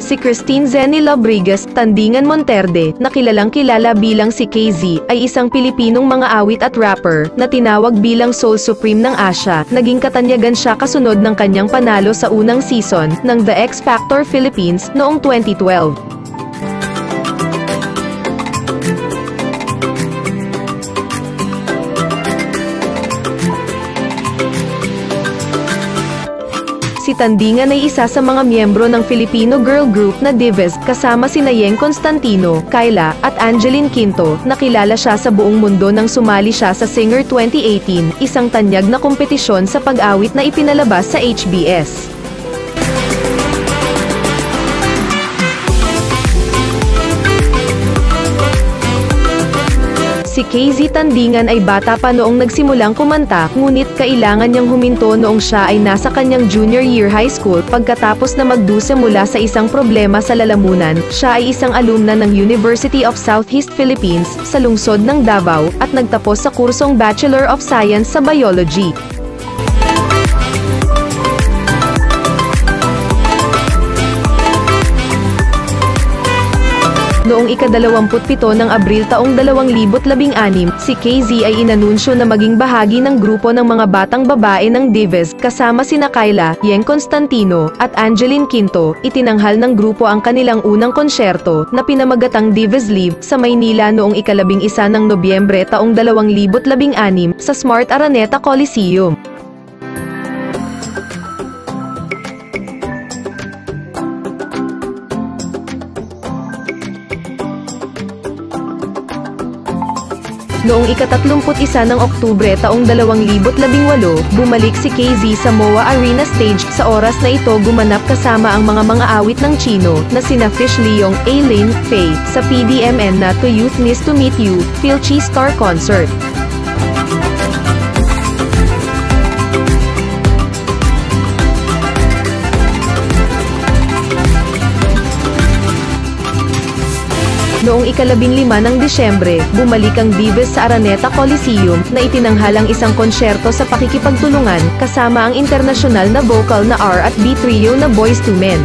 Si Christine Zenny Labrigues Tandingan Monterde, na kilalang-kilala bilang si KZ, ay isang Pilipinong mga awit at rapper, na tinawag bilang Soul Supreme ng Asia. Naging katanyagan siya kasunod ng kanyang panalo sa unang season ng The X Factor Philippines noong 2012. Si Tandingan ay isa sa mga miyembro ng Filipino girl group na Divas, kasama sina Yeng Constantino, Kyla, at Angeline Quinto. Nakilala siya sa buong mundo nang sumali siya sa Singer 2018, isang tanyag na kompetisyon sa pag-awit na ipinalabas sa HBS. Si KZ Tandingan ay bata pa noong nagsimulang kumanta, ngunit kailangan niyang huminto noong siya ay nasa kanyang junior year high school. Pagkatapos na magdusa mula sa isang problema sa lalamunan, siya ay isang alumna ng University of Southeast Philippines sa lungsod ng Davao, at nagtapos sa kursong Bachelor of Science sa Biology. Noong ika-27 ng Abril taong 2016, si KZ ay inanunsyo na maging bahagi ng grupo ng mga batang babae ng Divas, kasama sina Kyla, Yeng Constantino, at Angeline Quinto. Itinanghal ng grupo ang kanilang unang konsyerto, na pinamagatang Divas Live, sa Maynila noong ika-11 ng Nobyembre taong 2016 sa Smart Araneta Coliseum. Noong ika-31 ng Oktubre taong 2018, bumalik si KZ sa MOA Arena stage. Sa oras na ito gumanap kasama ang mga awit ng Chino, na sina Fish Leong, A-Lin, Faye, sa PDMN na To Youth Miss to Meet You, Philchi Star Concert. Noong ika-15 ng Disyembre, bumalik ang Divas sa Araneta Coliseum, na itinanghalang isang konsyerto sa pakikipagtulungan, kasama ang internasyonal na vocal na R&B trio na Boyz II Men.